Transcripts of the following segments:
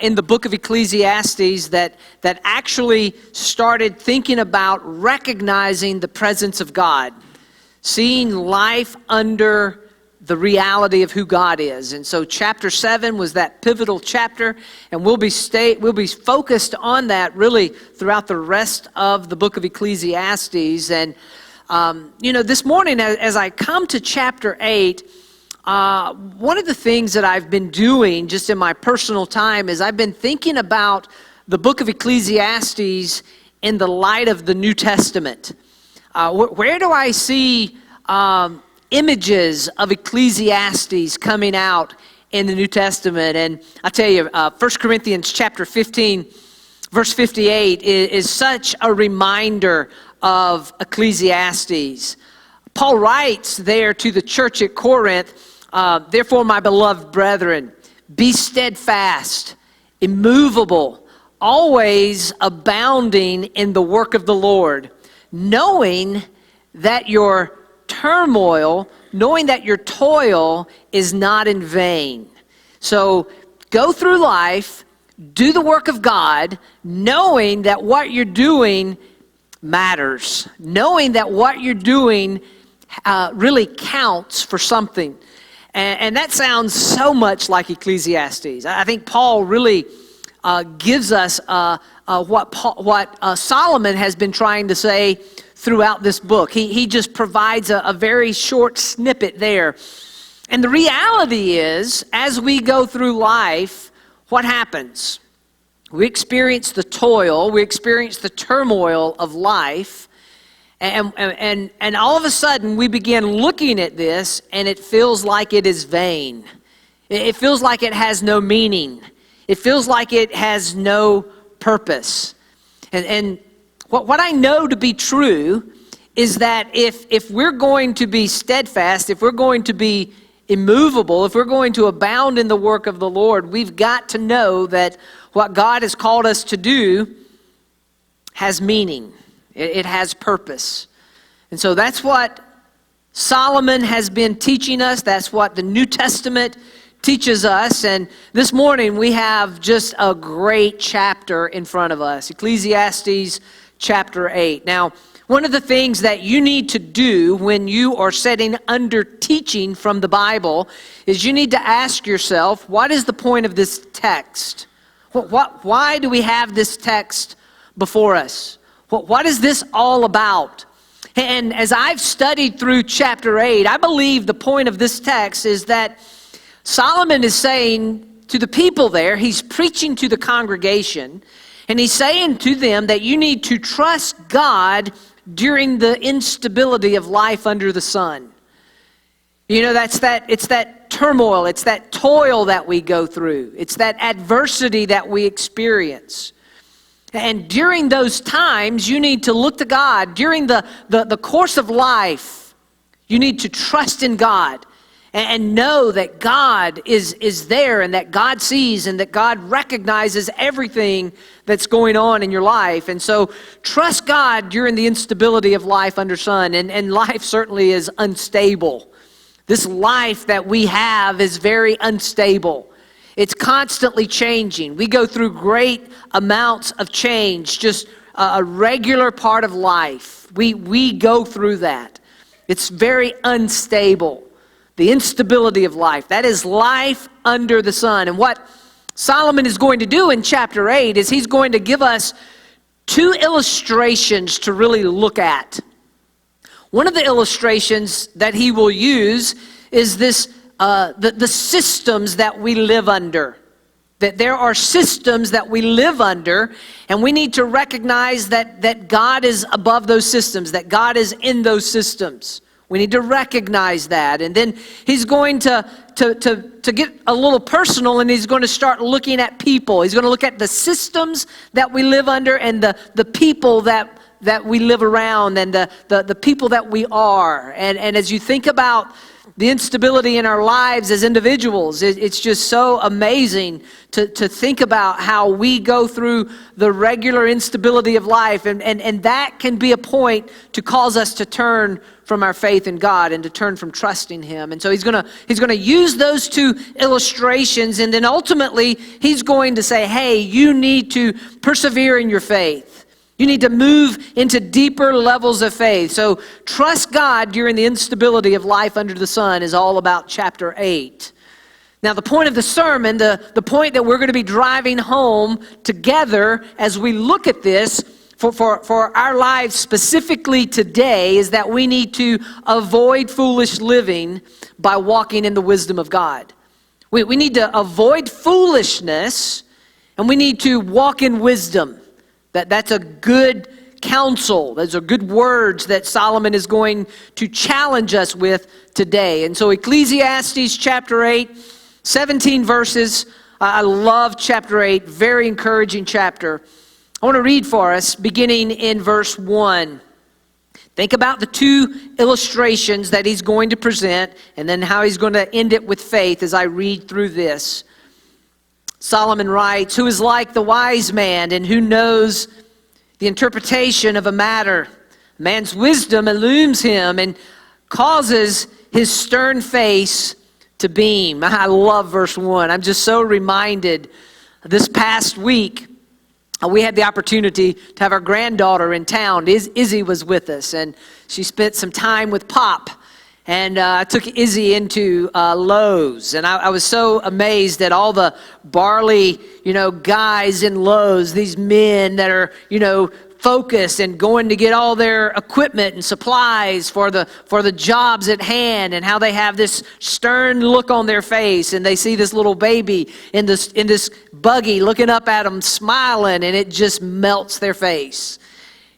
in the book of Ecclesiastes that actually started thinking about recognizing the presence of God, seeing life under the reality of who God is. And so chapter 7 was that pivotal chapter, and we'll be focused on that really throughout the rest of the book of Ecclesiastes. And this morning as I come to chapter 8, one of the things that I've been doing just in my personal time is I've been thinking about the book of Ecclesiastes in the light of the New Testament. Where do I see images of Ecclesiastes coming out in the New Testament? And I tell you, 1 Corinthians chapter 15, verse 58 is such a reminder of Ecclesiastes. Paul writes there to the church at Corinth, therefore, my beloved brethren, be steadfast, immovable, always abounding in the work of the Lord, knowing that your toil is not in vain. So go through life, do the work of God, knowing that what you're doing matters, knowing that what you're doing really counts for something. And that sounds so much like Ecclesiastes. I think Paul really gives us what Solomon has been trying to say throughout this book. He just provides a very short snippet there. And the reality is, as we go through life, what happens? We experience the toil, we experience the turmoil of life, and all of a sudden we begin looking at this and it feels like it is vain. It feels like it has no meaning. It feels like it has no purpose. And what I know to be true is that if we're going to be steadfast, if we're going to be immovable, if we're going to abound in the work of the Lord, we've got to know that what God has called us to do has meaning. It has purpose. And so that's what Solomon has been teaching us. That's what the New Testament teaches us. And this morning we have just a great chapter in front of us, Ecclesiastes chapter 8. Now, one of the things that you need to do when you are sitting under teaching from the Bible is you need to ask yourself, what is the point of this text? Why do we have this text before us? What is this all about? And as I've studied through chapter 8, I believe the point of this text is that Solomon is saying to the people there, he's preaching to the congregation, and he's saying to them that you need to trust God during the instability of life under the sun. You know, it's that turmoil, it's that toil that we go through. It's that adversity that we experience. And during those times, you need to look to God. During the course of life, you need to trust in God and know that God is there and that God sees and that God recognizes everything that's going on in your life. And so trust God during the instability of life under sun. And life certainly is unstable. This life that we have is very unstable. It's constantly changing. We go through great amounts of change, just a regular part of life. We go through that. It's very unstable. The instability of life. That is life under the sun. And what Solomon is going to do in chapter 8 is he's going to give us two illustrations to really look at. One of the illustrations that he will use is this, the systems that we live under. That there are systems that we live under, and we need to recognize that God is above those systems, that God is in those systems. We need to recognize that. And then he's going to get a little personal, and he's going to start looking at people. He's going to look at the systems that we live under and the people that we live around and the people that we are. And as you think about the instability in our lives as individuals. It's just so amazing to think about how we go through the regular instability of life. And that can be a point to cause us to turn from our faith in God and to turn from trusting Him. And so he's gonna use those two illustrations, and then ultimately he's going to say, hey, you need to persevere in your faith. You need to move into deeper levels of faith. So trust God during the instability of life under the sun is all about chapter 8. Now the point of the sermon, the point that we're going to be driving home together as we look at this for our lives specifically today, is that we need to avoid foolish living by walking in the wisdom of God. We need to avoid foolishness, and we need to walk in wisdom. That's a good counsel. Those are good words that Solomon is going to challenge us with today. And so Ecclesiastes chapter 8, 17 verses. I love chapter 8, very encouraging chapter. I want to read for us beginning in verse 1. Think about the two illustrations that he's going to present, and then how he's going to end it with faith as I read through this. Solomon writes, "Who is like the wise man, and who knows the interpretation of a matter? Man's wisdom illumes him and causes his stern face to beam." I love verse 1. I'm just so reminded this past week, we had the opportunity to have our granddaughter in town. Izzy was with us, and she spent some time with Pop. And I took Izzy into Lowe's, and I was so amazed at all the barley, guys in Lowe's, these men that are, focused and going to get all their equipment and supplies for the jobs at hand, and how they have this stern look on their face, and they see this little baby in this buggy looking up at them, smiling, and it just melts their face.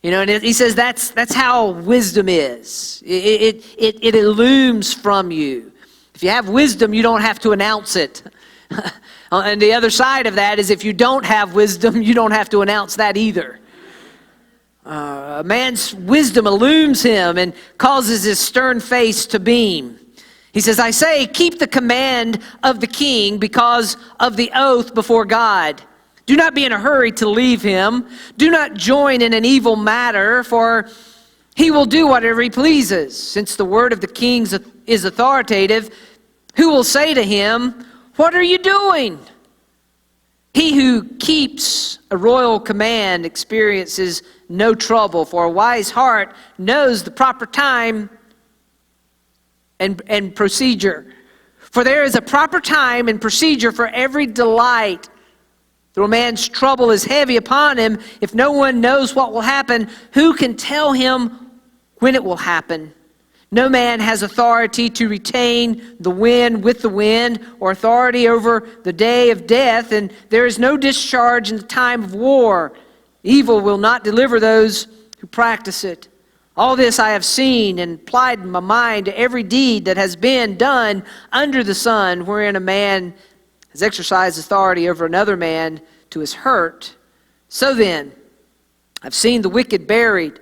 And he says that's how wisdom is. It illumes from you. If you have wisdom, you don't have to announce it. And the other side of that is, if you don't have wisdom, you don't have to announce that either. A man's wisdom illumes him and causes his stern face to beam. He says, "I say, keep the command of the king because of the oath before God. Do not be in a hurry to leave him. Do not join in an evil matter, for he will do whatever he pleases. Since the word of the king is authoritative, who will say to him, 'What are you doing?' He who keeps a royal command experiences no trouble, for a wise heart knows the proper time and procedure. For there is a proper time and procedure for every delight. Though a man's trouble is heavy upon him, if no one knows what will happen, who can tell him when it will happen? No man has authority to retain the wind with the wind, or authority over the day of death, and there is no discharge in the time of war. Evil will not deliver those who practice it. All this I have seen and applied in my mind to every deed that has been done under the sun, wherein a man has exercised authority over another man to his hurt. So then, I've seen the wicked buried,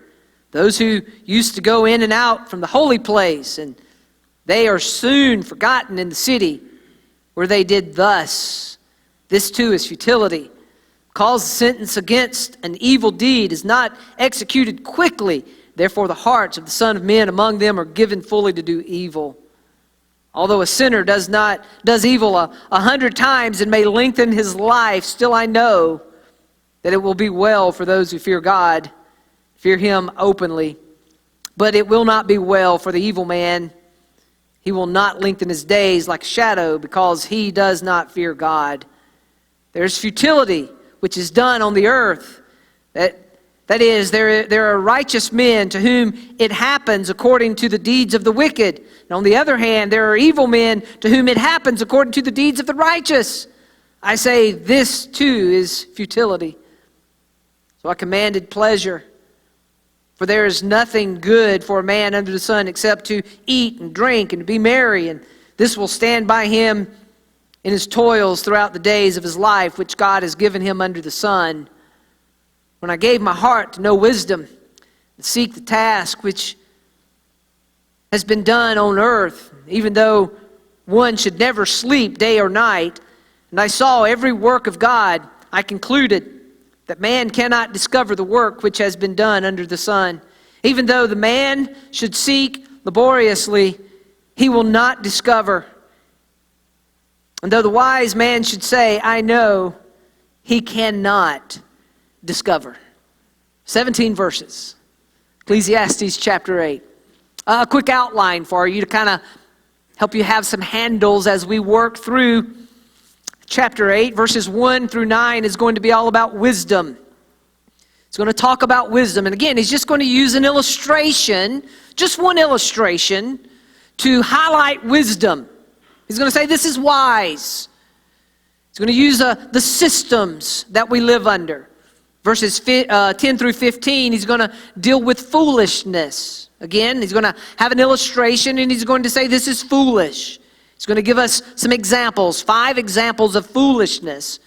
those who used to go in and out from the holy place, and they are soon forgotten in the city where they did thus. This too is futility. Cause the sentence against an evil deed is not executed quickly. Therefore the hearts of the Son of Men among them are given fully to do evil. Although a sinner does evil 100 times and may lengthen his life, still I know that it will be well for those who fear God, fear him openly. But it will not be well for the evil man. He will not lengthen his days like a shadow, because he does not fear God. There's futility which is done on the earth. That is, there are righteous men to whom it happens according to the deeds of the wicked. And on the other hand, there are evil men to whom it happens according to the deeds of the righteous. I say, this too is futility. So I commanded pleasure. For there is nothing good for a man under the sun except to eat and drink and to be merry, and this will stand by him in his toils throughout the days of his life, which God has given him under the sun. When I gave my heart to know wisdom and seek the task which has been done on earth, even though one should never sleep day or night, and I saw every work of God, I concluded that man cannot discover the work which has been done under the sun. Even though the man should seek laboriously, he will not discover. And though the wise man should say, I know, he cannot discover. 17 verses. Ecclesiastes chapter 8. A quick outline for you to kind of help you have some handles as we work through chapter 8. Verses 1 through 9 is going to be all about wisdom. It's going to talk about wisdom. And again, he's just going to use an illustration, just one illustration, to highlight wisdom. He's going to say this is wise. He's going to use the systems that we live under. Verses 10 through 15, he's going to deal with foolishness. Again, he's going to have an illustration and he's going to say this is foolish. He's going to give us some examples, 5 examples of foolishness.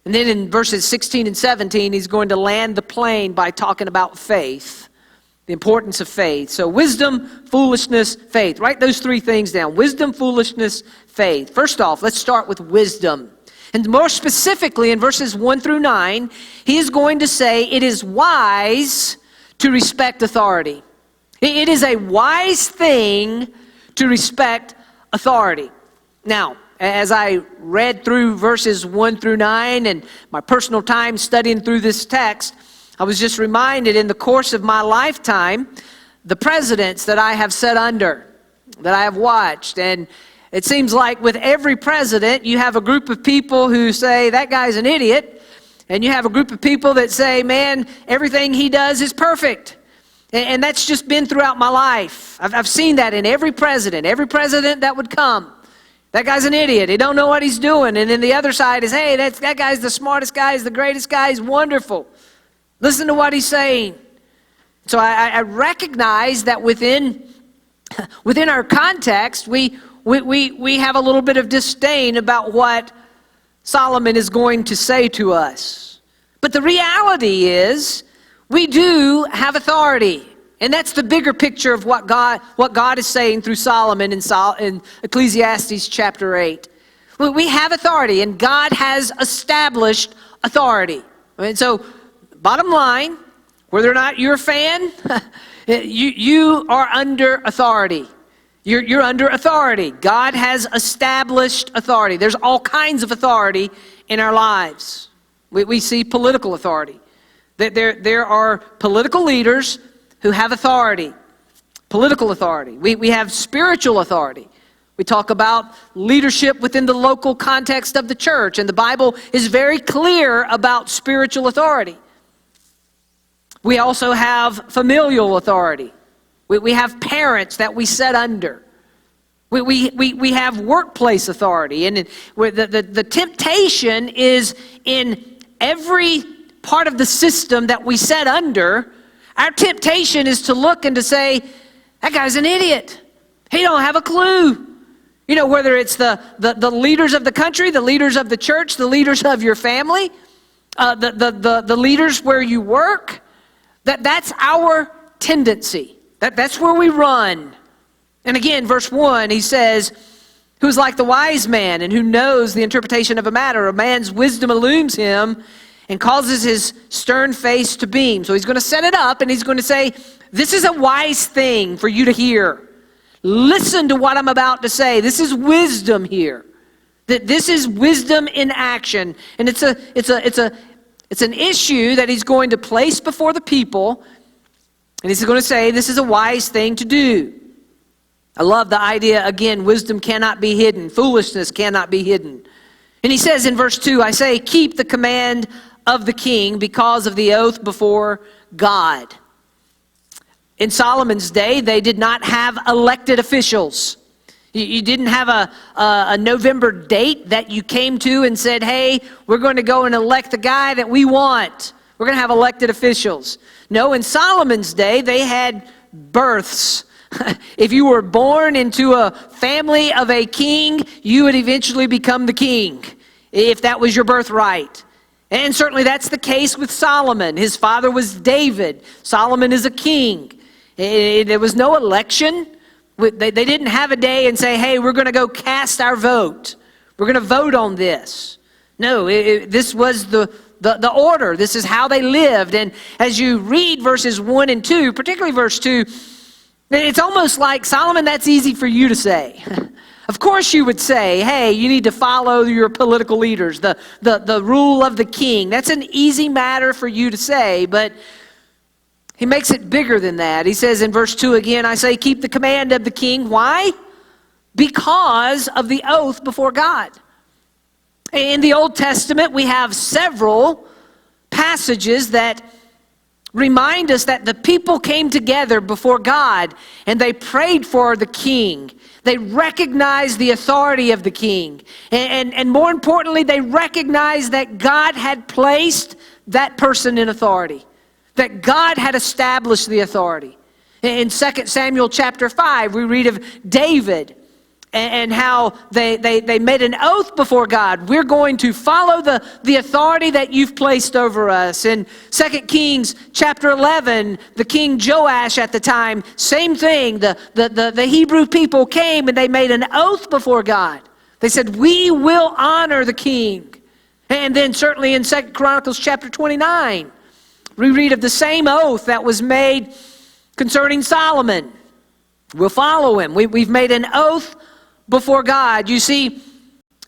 And then in verses 16 and 17, he's going to land the plane by talking about faith, the importance of faith. So wisdom, foolishness, faith. Write those 3 things down. Wisdom, foolishness, faith. First off, let's start with wisdom. And more specifically in verses 1 through 9, he is going to say it is wise to respect authority. It is a wise thing to respect authority. Now, as I read through verses 1 through 9 and my personal time studying through this text, I was just reminded in the course of my lifetime, the presidents that I have sat under, that I have watched. And it seems like with every president, you have a group of people who say, that guy's an idiot. And you have a group of people that say, man, everything he does is perfect. And that's just been throughout my life. I've seen that in every president that would come. That guy's an idiot. He don't know what he's doing. And then the other side is, hey, that guy's the smartest guy, he's the greatest guy, he's wonderful. Listen to what he's saying. So I recognize that within our context, we have a little bit of disdain about what Solomon is going to say to us. But the reality is, we do have authority. And that's the bigger picture of what God is saying through Solomon in Ecclesiastes chapter 8. We have authority, and God has established authority. And so, bottom line, whether or not you're a fan, you are under authority. You're under authority. God has established authority. There's all kinds of authority in our lives. We see political authority. There are political leaders who have authority, political authority. We have spiritual authority. We talk about leadership within the local context of the church, and the Bible is very clear about spiritual authority. We also have familial authority. We have parents that we set under. We have workplace authority. And the temptation is in every part of the system that we set under. Our temptation is to look and to say, that guy's an idiot. He don't have a clue. You know, whether it's the leaders of the country, the leaders of the church, the leaders of your family, the leaders where you work, that's our tendency. That's where we run. And again, verse 1, he says, who is like the wise man and who knows the interpretation of a matter. A man's wisdom illumines him and causes his stern face to beam. So he's going to set it up and he's going to say, this is a wise thing for you to hear. Listen to what I'm about to say. This is wisdom here. This is wisdom in action. And it's an issue that he's going to place before the people. And he's going to say, this is a wise thing to do. I love the idea, again, wisdom cannot be hidden. Foolishness cannot be hidden. And he says in verse 2, I say, keep the command of the king because of the oath before God. In Solomon's day, they did not have elected officials. You didn't have a November date that you came to and said, hey, we're going to go and elect the guy that we want. We're going to have elected officials. No, in Solomon's day, they had births. If you were born into a family of a king, you would eventually become the king, if that was your birthright. And certainly that's the case with Solomon. His father was David. Solomon is a king. There was no election. They didn't have a day and say, hey, we're going to go cast our vote. We're going to vote on this. No, this was the order. This is how they lived. And as you read verses 1 and 2, particularly verse 2, it's almost like, Solomon, that's easy for you to say. Of course you would say, hey, you need to follow your political leaders, the rule of the king. That's an easy matter for you to say, but he makes it bigger than that. He says in verse 2 again, I say, keep the command of the king. Why? Because of the oath before God. In the Old Testament, we have several passages that remind us that the people came together before God and they prayed for the king. They recognized the authority of the king. And more importantly, they recognized that God had placed that person in authority. That God had established the authority. In 2 Samuel chapter 5, we read of David and how they made an oath before God. We're going to follow the authority that you've placed over us. In 2 Kings chapter 11, the king Joash at the time, same thing. The Hebrew people came and they made an oath before God. They said, we will honor the king. And then certainly in 2 Chronicles chapter 29, we read of the same oath that was made concerning Solomon. We'll follow him. We've made an oath before God. You see,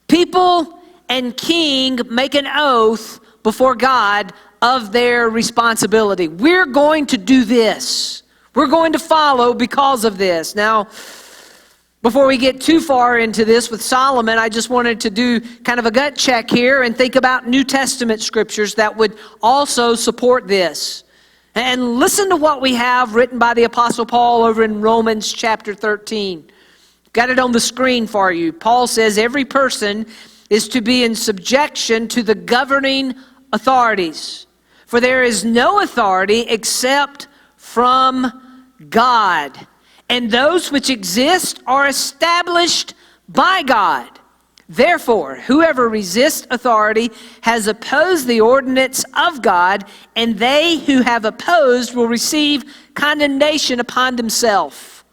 people and king make an oath before God of their responsibility. We're going to do this. We're going to follow because of this. Now, before we get too far into this with Solomon, I just wanted to do kind of a gut check here and think about New Testament scriptures that would also support this. And listen to what we have written by the Apostle Paul over in Romans chapter 13. Got it on the screen for you. Paul says every person is to be in subjection to the governing authorities. For there is no authority except from God. And those which exist are established by God. Therefore, whoever resists authority has opposed the ordinance of God, and they who have opposed will receive condemnation upon themselves.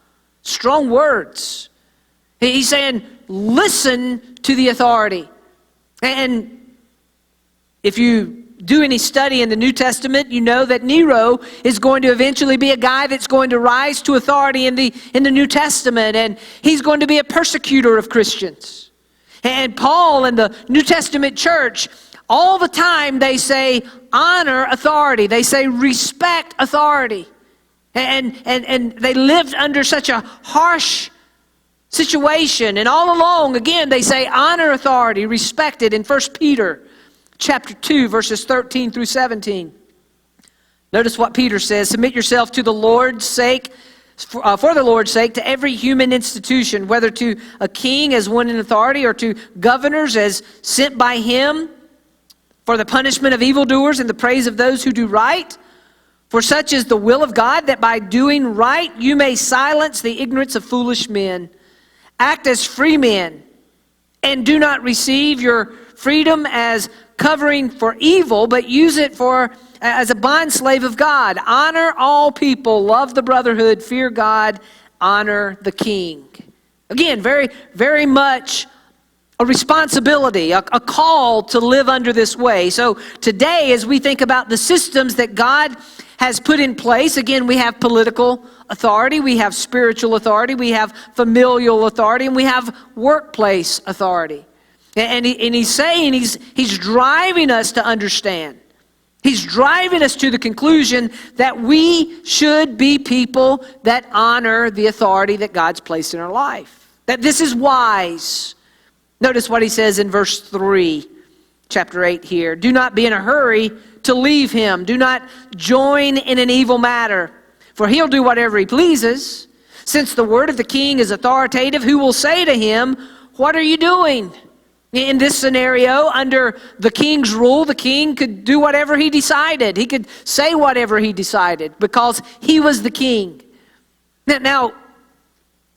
Strong words. He's saying, listen to the authority. And if you do any study in the New Testament, you know that Nero is going to eventually be a guy that's going to rise to authority in the New Testament, and he's going to be a persecutor of Christians. And Paul and the New Testament church, all the time they say honor authority. They say respect authority. And they lived under such a harsh situation. And all along, again, they say honor authority, respect it in 1 Peter chapter 2, verses 13 through 17. Notice what Peter says. Submit yourself to the Lord's sake, for the Lord's sake, to every human institution, whether to a king as one in authority or to governors as sent by him, for the punishment of evildoers and the praise of those who do right. For such is the will of God, that by doing right you may silence the ignorance of foolish men. Act as free men, and do not receive your freedom as covering for evil, but use it as a bondslave of God. Honor all people, love the brotherhood, fear God, honor the king. Again, very, very much a responsibility, a call to live under this way. So today, as we think about the systems that God has put in place, again, we have political authority, we have spiritual authority, we have familial authority, and we have workplace authority. And he's saying, he's driving us to understand. He's driving us to the conclusion that we should be people that honor the authority that God's placed in our life. That this is wise. Notice what he says in verse 3, chapter 8 here. Do not be in a hurry to leave him. Do not join in an evil matter, for he'll do whatever he pleases. Since the word of the king is authoritative, who will say to him, what are you doing? In this scenario, under the king's rule, the king could do whatever he decided. He could say whatever he decided because he was the king. Now,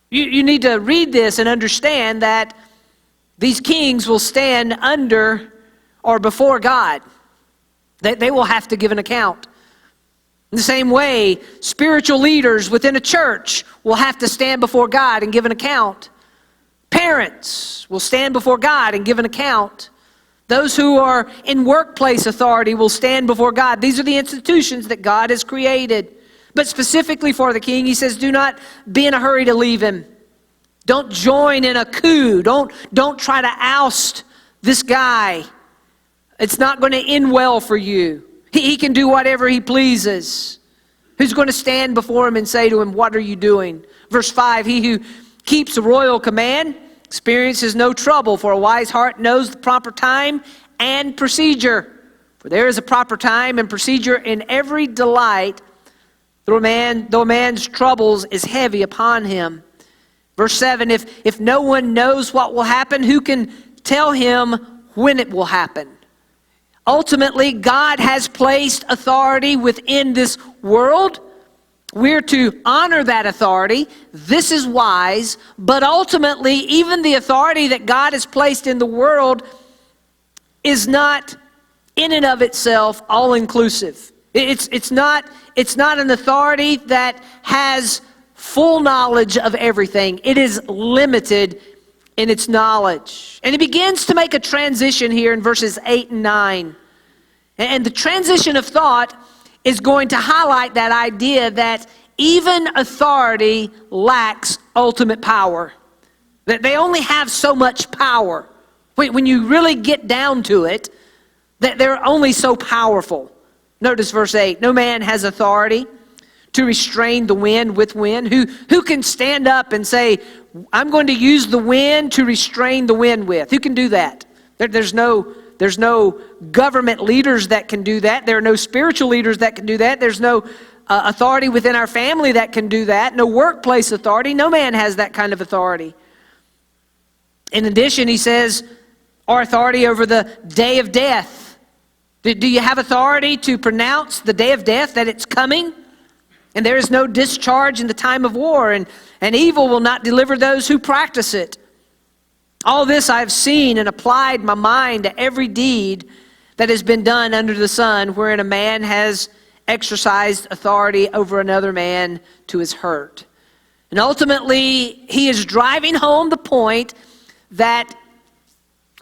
you need to read this and understand that these kings will stand under or before God. They will have to give an account. In the same way, spiritual leaders within a church will have to stand before God and give an account. Parents will stand before God and give an account. Those who are in workplace authority will stand before God. These are the institutions that God has created. But specifically for the king, he says, do not be in a hurry to leave him. Don't join in a coup. Don't try to oust this guy. It's not going to end well for you. He can do whatever he pleases. Who's going to stand before him and say to him, what are you doing? Verse 5, he who keeps the royal command experiences no trouble, for a wise heart knows the proper time and procedure. For there is a proper time and procedure in every delight, though a man's troubles is heavy upon him. Verse 7, if no one knows what will happen, who can tell him when it will happen? Ultimately, God has placed authority within this world. We're to honor that authority. This is wise. But ultimately, even the authority that God has placed in the world is not in and of itself all-inclusive. It's not an authority that has full knowledge of everything. It is limited in its knowledge. And he begins to make a transition here in verses 8 and 9. And the transition of thought is going to highlight that idea that even authority lacks ultimate power. That they only have so much power. When you really get down to it, that they're only so powerful. Notice verse 8, no man has authority to restrain the wind with wind. Who can stand up and say, I'm going to use the wind to restrain the wind with? Who can do that? There's no government leaders that can do that. There are no spiritual leaders that can do that. There's no authority within our family that can do that. No workplace authority. No man has that kind of authority. In addition, he says, our authority over the day of death. Do you have authority to pronounce the day of death, that it's coming? And there is no discharge in the time of war, and evil will not deliver those who practice it. All this I've seen and applied my mind to every deed that has been done under the sun, wherein a man has exercised authority over another man to his hurt. And ultimately, he is driving home the point that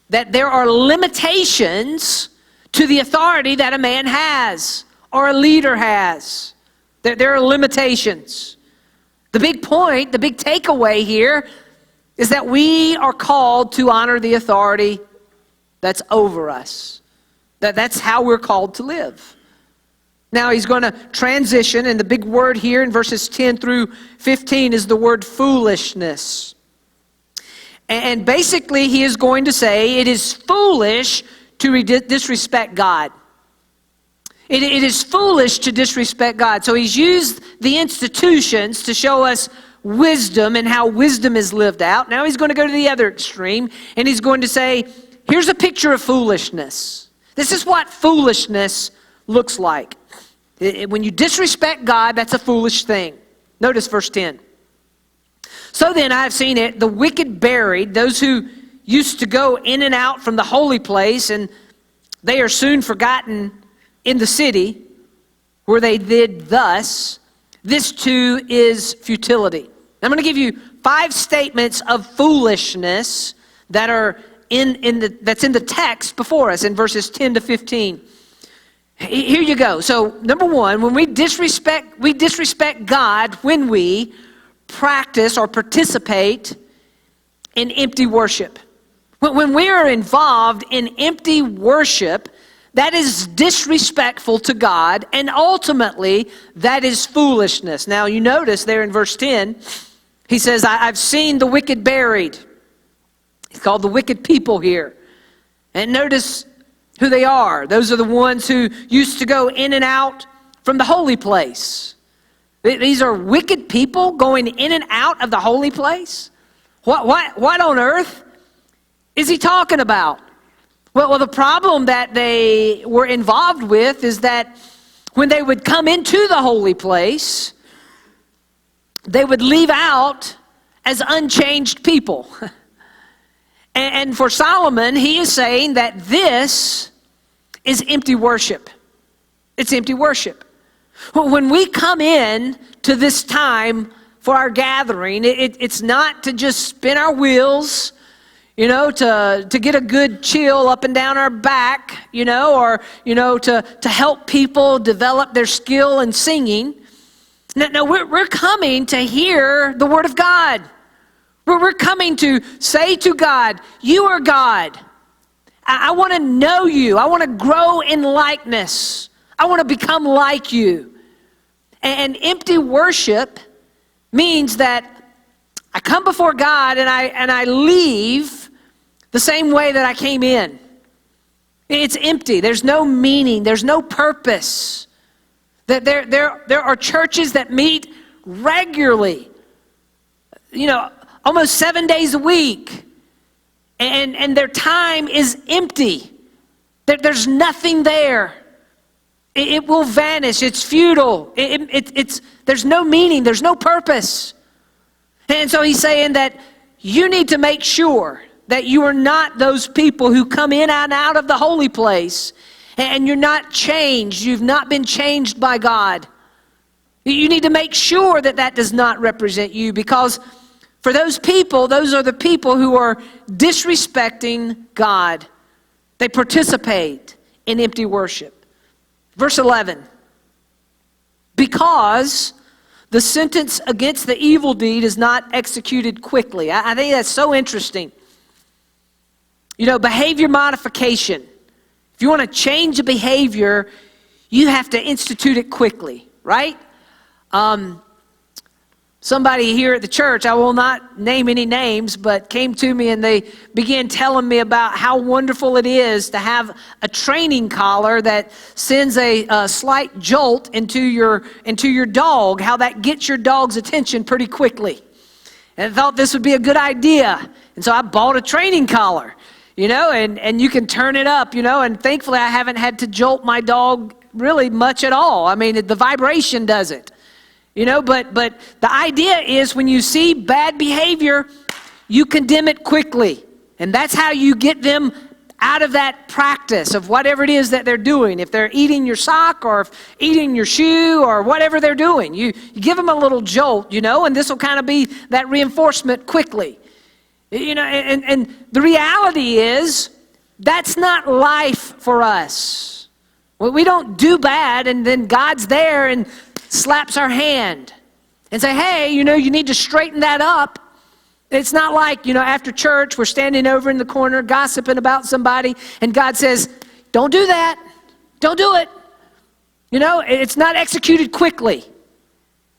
there are limitations to the authority that a man has or a leader has. There are limitations. The big point, the big takeaway here is that we are called to honor the authority that's over us. That's how we're called to live. Now he's going to transition, and the big word here in verses 10 through 15 is the word foolishness. And basically he is going to say it is foolish to disrespect God. It is foolish to disrespect God. So he's used the institutions to show us wisdom and how wisdom is lived out. Now he's going to go to the other extreme, and he's going to say, here's a picture of foolishness. This is what foolishness looks like. When you disrespect God, that's a foolish thing. Notice verse 10. So then I have seen it, the wicked buried, those who used to go in and out from the holy place, and they are soon forgotten in the city where they did thus. This too is futility. I'm going to give you 5 statements of foolishness that are that's in the text before us in verses 10 to 15. Here you go. So number 1, when we disrespect God when we practice or participate in empty worship. When we are involved in empty worship, that is disrespectful to God, and ultimately, that is foolishness. Now, you notice there in verse 10, he says, I've seen the wicked buried. He's called the wicked people here. And notice who they are. Those are the ones who used to go in and out from the holy place. These are wicked people going in and out of the holy place? What on earth is he talking about? Well, the problem that they were involved with is that when they would come into the holy place, they would leave out as unchanged people. And for Solomon, he is saying that this is empty worship. It's empty worship. When we come in to this time for our gathering, it's not to just spin our wheels, to get a good chill up and down our back, or, to help people develop their skill in singing. No, we're coming to hear the Word of God. We're coming to say to God, you are God. I want to know you. I want to grow in likeness. I want to become like you. And empty worship means that I come before God and I leave the same way that I came in. It's empty. There's no meaning. There's no purpose. That there are churches that meet regularly, almost 7 days a week, and their time is empty. There's nothing there. It will vanish. It's futile. There's no meaning. There's no purpose. And so he's saying that you need to make sure that you are not those people who come in and out of the holy place and you're not changed. You've not been changed by God. You need to make sure that that does not represent you, because for those people, those are the people who are disrespecting God. They participate in empty worship. Verse 11, because the sentence against the evil deed is not executed quickly. I think that's so interesting. Behavior modification. If you want to change a behavior, you have to institute it quickly, right? Somebody here at the church, I will not name any names, but came to me and they began telling me about how wonderful it is to have a training collar that sends a slight jolt into your dog, how that gets your dog's attention pretty quickly. And I thought this would be a good idea. And so I bought a training collar, and you can turn it up, and thankfully I haven't had to jolt my dog really much at all. I mean, the vibration does it. But the idea is when you see bad behavior, you condemn it quickly. And that's how you get them out of that practice of whatever it is that they're doing. If they're eating your sock or eating your shoe or whatever they're doing, you give them a little jolt, and this will kind of be that reinforcement quickly. And the reality is that's not life for us. Well, we don't do bad and then God's there and slaps our hand and say, hey, you need to straighten that up. It's not like, after church, we're standing over in the corner gossiping about somebody and God says, don't do that. Don't do it. It's not executed quickly.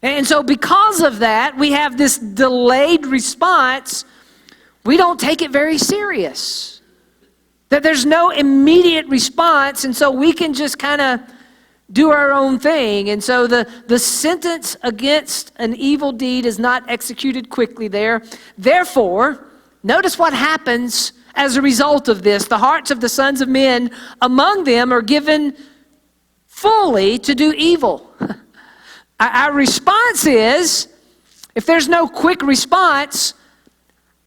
And so because of that, we have this delayed response. We don't take it very serious. That there's no immediate response, and so we can just kind of do our own thing. And so the sentence against an evil deed is not executed quickly there. Therefore, notice what happens as a result of this. The hearts of the sons of men among them are given fully to do evil. Our response is, if there's no quick response,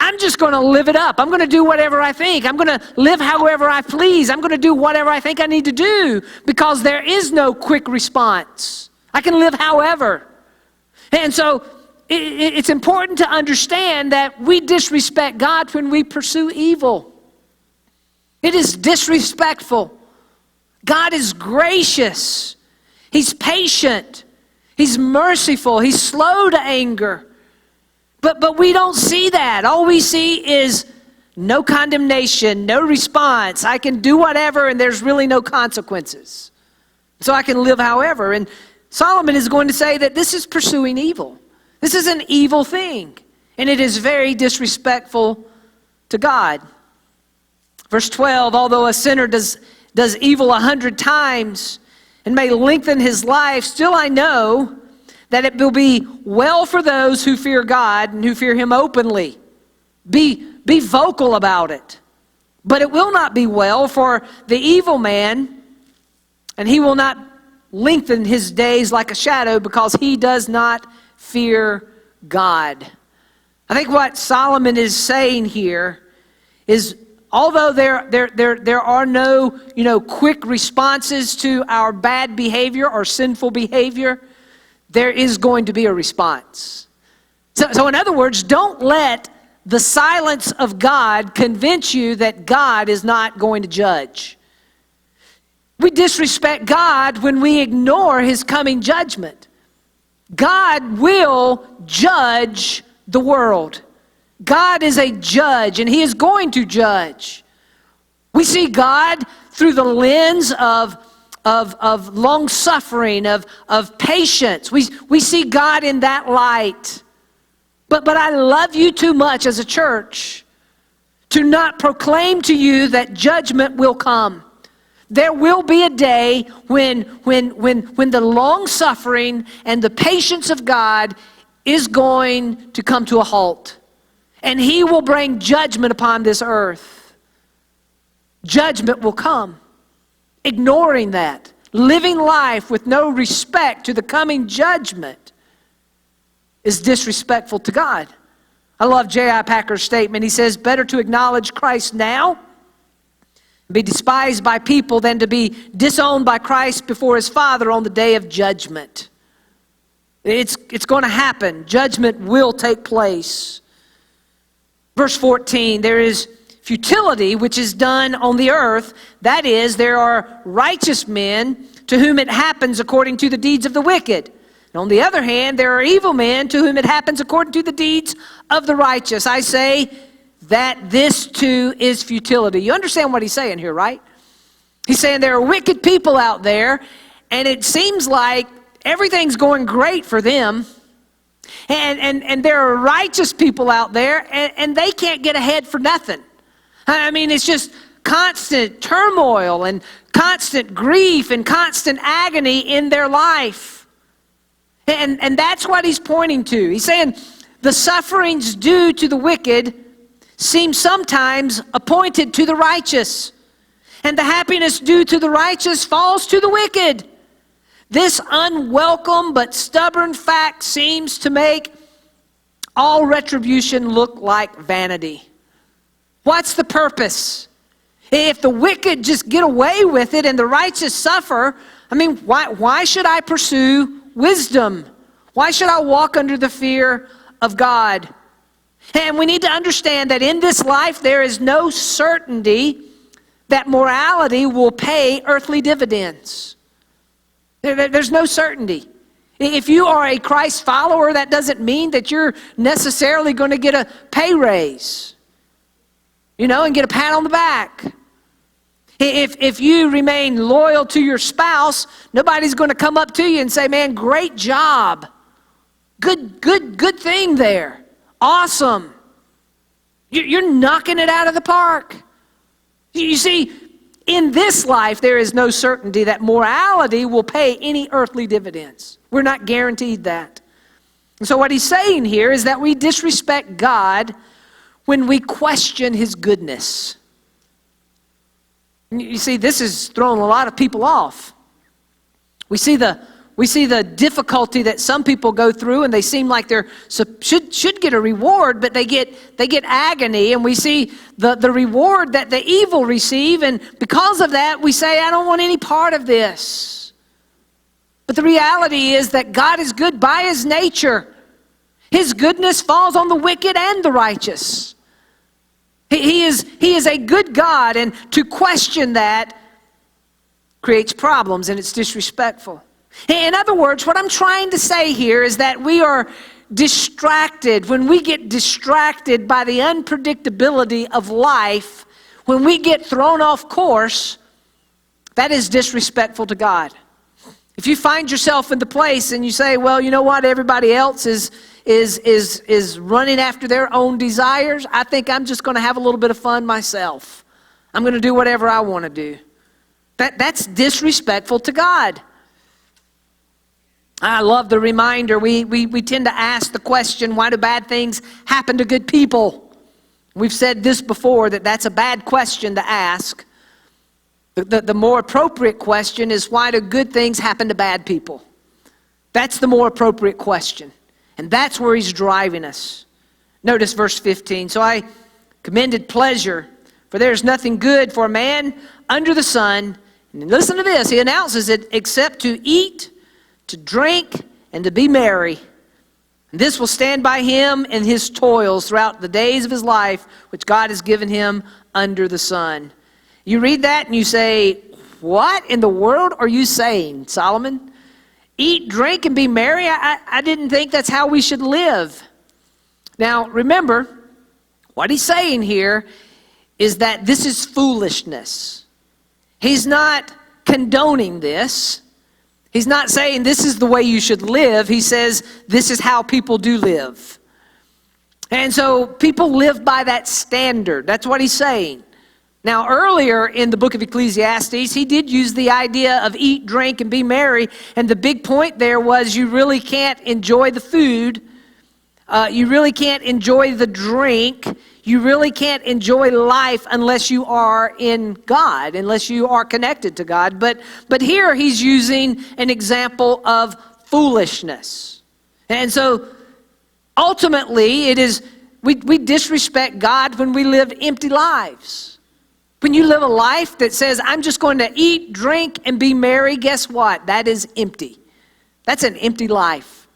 I'm just going to live it up. I'm going to do whatever I think. I'm going to live however I please. I'm going to do whatever I think I need to do because there is no quick response. I can live however. And so it's important to understand that we disrespect God when we pursue evil. It is disrespectful. God is gracious. He's patient. He's merciful. He's slow to anger. But we don't see that. All we see is no condemnation, no response. I can do whatever and there's really no consequences. So I can live however. And Solomon is going to say that this is pursuing evil. This is an evil thing. And it is very disrespectful to God. Verse 12, although a sinner does evil 100 times and may lengthen his life, still I know that it will be well for those who fear God and who fear him openly. Be vocal about it. But it will not be well for the evil man, and he will not lengthen his days like a shadow because he does not fear God. I think what Solomon is saying here is although there are no, quick responses to our bad behavior or sinful behavior, there is going to be a response. So in other words, don't let the silence of God convince you that God is not going to judge. We disrespect God when we ignore his coming judgment. God will judge the world. God is a judge, and he is going to judge. We see God through the lens of long suffering, of patience. We see God in that light. But I love you too much as a church to not proclaim to you that judgment will come. There will be a day when the long suffering and the patience of God is going to come to a halt. And he will bring judgment upon this earth. Judgment will come. Ignoring that, living life with no respect to the coming judgment, is disrespectful to God. I love J.I. Packer's statement. He says, better to acknowledge Christ now, be despised by people, than to be disowned by Christ before his Father on the day of judgment. It's going to happen. Judgment will take place. Verse 14, there is futility which is done on the earth. That is, there are righteous men to whom it happens according to the deeds of the wicked. And on the other hand, there are evil men to whom it happens according to the deeds of the righteous. I say that this too is futility. You understand what he's saying here, right? He's saying there are wicked people out there, and it seems like everything's going great for them. And there are righteous people out there, and they can't get ahead for nothing. I mean, it's just constant turmoil and constant grief and constant agony in their life. And that's what he's pointing to. He's saying the sufferings due to the wicked seem sometimes appointed to the righteous, and the happiness due to the righteous falls to the wicked. This unwelcome but stubborn fact seems to make all retribution look like vanity. What's the purpose? If the wicked just get away with it and the righteous suffer, I mean, why should I pursue wisdom? Why should I walk under the fear of God? And we need to understand that in this life there is no certainty that morality will pay earthly dividends. There's no certainty. If you are a Christ follower, that doesn't mean that you're necessarily going to get a pay raise, and get a pat on the back. If you remain loyal to your spouse, nobody's going to come up to you and say, man, great job. Good thing there. Awesome. You're knocking it out of the park. You see, in this life, there is no certainty that morality will pay any earthly dividends. We're not guaranteed that. And so what he's saying here is that we disrespect God when we question his goodness. You see, this has thrown a lot of people off. We see the difficulty that some people go through, and they seem like they should get a reward, but they get agony, and we see the reward that the evil receive, and because of that, we say, I don't want any part of this. But the reality is that God is good by his nature. His goodness falls on the wicked and the righteous. He is a good God, and to question that creates problems, and it's disrespectful. In other words, what I'm trying to say here is that we are distracted. When we get distracted by the unpredictability of life, when we get thrown off course, that is disrespectful to God. If you find yourself in the place and you say, well, you know what, everybody else is running after their own desires, I think I'm just going to have a little bit of fun myself. I'm going to do whatever I want to do. That's disrespectful to God. I love the reminder. We tend to ask the question, why do bad things happen to good people? We've said this before, that's a bad question to ask. The more appropriate question is, why do good things happen to bad people? That's the more appropriate question. And that's where he's driving us. Notice verse 15. So I commended pleasure For there is nothing good for a man under the sun. And listen to this. He announces it, except to eat, to drink, and to be merry. And this will stand by him in his toils throughout the days of his life, which God has given him under the sun. You read that and you say, what in the world are you saying, Solomon? Eat, drink, and be merry? I didn't think that's how we should live. Now, remember, what he's saying here is that this is foolishness. He's not condoning this. He's not saying this is the way you should live. He says this is how people do live. And so people live by that standard. That's what he's saying. Now, earlier in the book of Ecclesiastes, he did use the idea of eat, drink, and be merry. And the big point there was you really can't enjoy the food. You really can't enjoy the drink. You really can't enjoy life unless you are in God, unless you are connected to God. But here he's using an example of foolishness. And so ultimately it is, we disrespect God when we live empty lives. When you live a life that says, I'm just going to eat, drink, and be merry, guess what? That is empty. That's an empty life.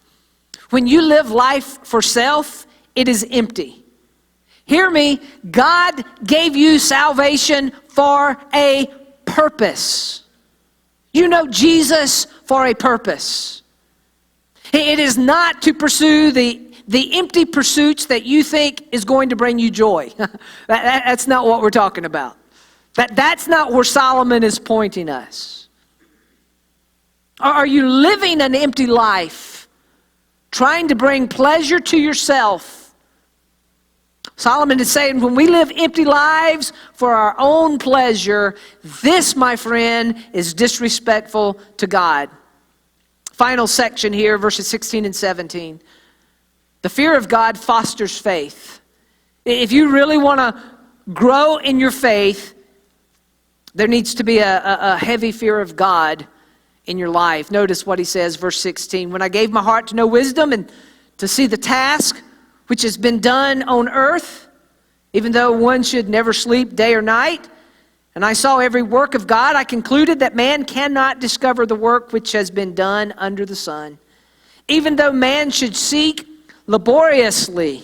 When you live life for self, it is empty. Hear me, God gave you salvation for a purpose. You know Jesus for a purpose. It is not to pursue the empty pursuits that you think is going to bring you joy. That's not what we're talking about. That's not where Solomon is pointing us. Are you living an empty life, trying to bring pleasure to yourself? Solomon is saying when we live empty lives for our own pleasure, this, my friend, is disrespectful to God. Final section here, verses 16 and 17. The fear of God fosters faith. If you really want to grow in your faith, there needs to be a heavy fear of God in your life. Notice what he says, verse 16. When I gave my heart to know wisdom and to see the task which has been done on earth, even though one should never sleep day or night, and I saw every work of God, I concluded that man cannot discover the work which has been done under the sun. Even though man should seek laboriously,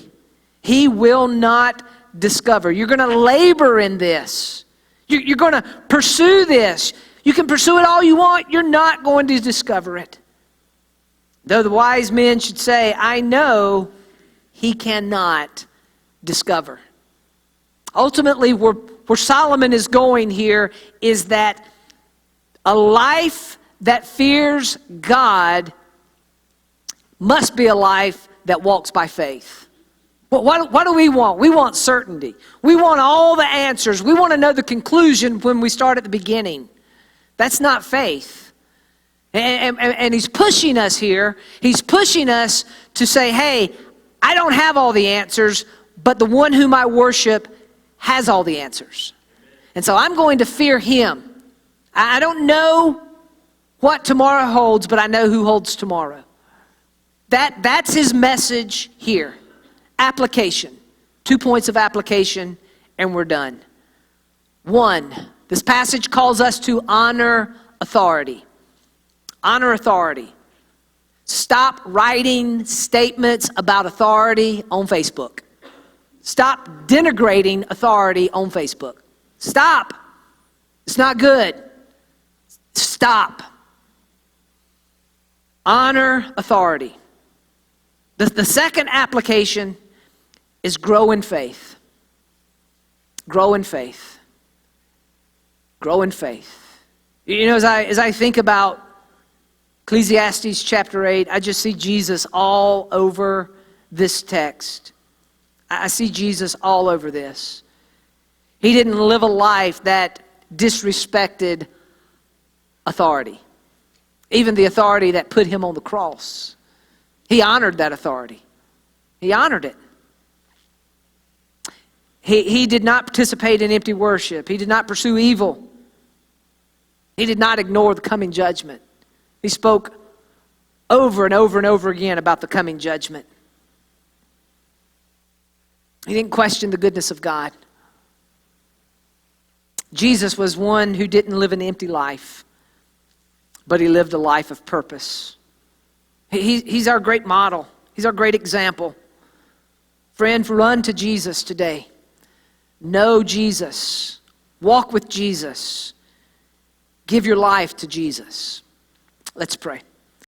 he will not discover. You're going to labor in this. You're going to pursue this. You can pursue it all you want. You're not going to discover it. Though the wise men should say, I know, he cannot discover. Ultimately, where Solomon is going here is that a life that fears God must be a life that walks by faith. What do we want? We want certainty. We want all the answers. We want to know the conclusion when we start at the beginning. That's not faith. And he's pushing us here. He's pushing us to say, hey, I don't have all the answers, but the one whom I worship has all the answers. And so I'm going to fear him. I don't know what tomorrow holds, but I know who holds tomorrow. That's his message here. Application. 2 points of application, and we're done. 1, this passage calls us to honor authority. Honor authority. Stop writing statements about authority on Facebook. Stop denigrating authority on Facebook. Stop. It's not good. Stop. Honor authority. The second application is grow in faith. Grow in faith. Grow in faith. You know, as I think about Ecclesiastes chapter 8, I just see Jesus all over this text. I see Jesus all over this. He didn't live a life that disrespected authority. Even the authority that put him on the cross. He honored that authority. He honored it. He did not participate in empty worship. He did not pursue evil. He did not ignore the coming judgment. He spoke over and over and over again about the coming judgment. He didn't question the goodness of God. Jesus was one who didn't live an empty life, but he lived a life of purpose. He's our great model. He's our great example. Friend, run to Jesus today. Know Jesus. Walk with Jesus. Give your life to Jesus. Let's pray.